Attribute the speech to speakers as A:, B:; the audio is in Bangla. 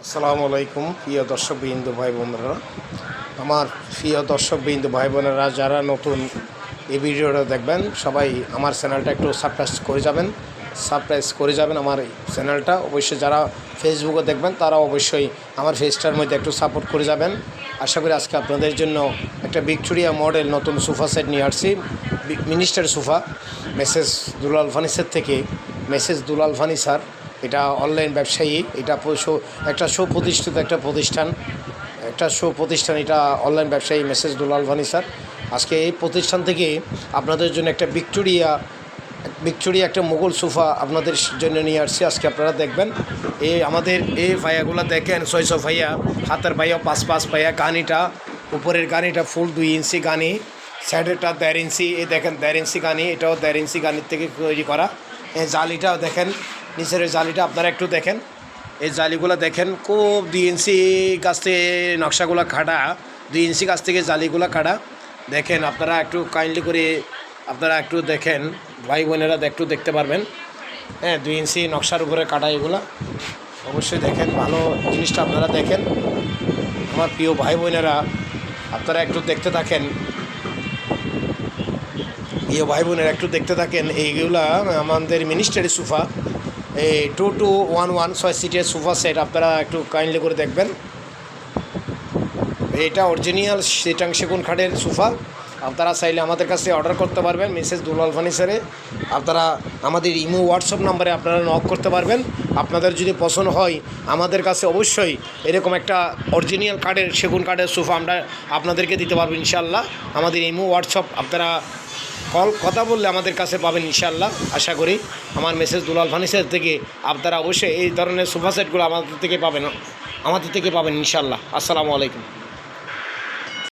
A: আসসালামু আলাইকুম প্রিয় দর্শকবৃন্দ ভাই বোনেরা, আমার প্রিয় দর্শকবৃন্দ ভাই বোনেরা যারা নতুন এই ভিডিওটা দেখবেন সবাই আমার চ্যানেলটা একটু সাবস্ক্রাইব করে যাবেন আমার চ্যানেলটা। অবশ্যই যারা ফেসবুকে দেখবেন তারা অবশ্যই আমার ফেসটার মধ্যে একটু সাপোর্ট করে যাবেন। আশা করি আজকে আপনাদের জন্য একটা ভিক্টোরিয়া মডেল নতুন সোফা সেট নিয়ে আসছি। মিনিস্টার সোফা মেসেজ দুলাল ফার্নিচার থেকে। মেসেজ দুলাল ফার্নিচার এটা অনলাইন ব্যবসায়ী, এটা একটা সুপ্রতিষ্ঠিত একটা প্রতিষ্ঠান, এটা অনলাইন ব্যবসায়ী মেসেজ দুলাল ফার্নিচার। আজকে এই প্রতিষ্ঠান থেকে আপনাদের জন্য একটা ভিক্টোরিয়া একটা মুঘল সোফা আপনাদের জন্য নিয়ে আসছি। আজকে আপনারা দেখবেন আমাদের এই পায়াগুলো দেখেন, 600 পায়া, হাতের পায়া 5 পায়া, গানিটা উপরের গানিটা ফুল 2 ইঞ্চি গানি, সাইডেরটা 1.5 ইঞ্চি, এই দেখেন 1.5 ইঞ্চি গানি, এটাও 1.5 ইঞ্চি গানির থেকে তৈরি করা। এই জালিটাও দেখেন, নিচের জালিটা আপনারা একটু দেখেন, এই জালিগুলো দেখেন খুব 2 ইঞ্চি গাছ থেকে নকশাগুলো কাটা, 2 ইঞ্চি গাছ থেকে জালিগুলো কাটা। দেখেন আপনারা একটু কাইন্ডলি করে আপনারা একটু দেখেন, ভাই বোনেরা একটু দেখতে পারবেন। 2 ইঞ্চি নকশার উপরে কাটা এগুলো, অবশ্যই দেখেন, ভালো জিনিসটা আপনারা দেখেন। আমার প্রিয় ভাই বোনেরা আপনারা একটু দেখতে থাকেন, একটু দেখতে থাকেন। এইগুলা আমাদের মিনিস্টারি সোফা, এই 2211 6 সিটের সোফা সেট আপনারা একটু কাইন্ডলি করে দেখবেন। এটা অরিজিনাল চিটাং সেগুন কাঠের সোফা। আপনারা চাইলে আমাদের কাছে অর্ডার করতে পারবেন মেসেজ দুলাল ফার্নিচারে। আপনারা আমাদের ইমো হোয়াটসঅ্যাপ নাম্বারে আপনারা নক করতে পারবেন। আপনাদের যদি পছন্দ হয় আমাদের কাছে অবশ্যই এরকম একটা অরিজিনাল কাঠের সেগুন কাঠের সোফা আমরা আপনাদেরকে দিতে পারবো ইনশাআল্লাহ। আমাদের ইমো হোয়াটসঅ্যাপ আপনারা কথা বললে আমাদের কাছে পাবেন ইনশাআল্লাহ। আশা করি আমার মেসেজ দুলাল ফার্নিচার থেকে আপনারা অবশ্যই এই ধরনের সোফা সেটগুলো আমাদের থেকে পাবেন ইনশাআল্লাহ। আসসালামু আলাইকুম।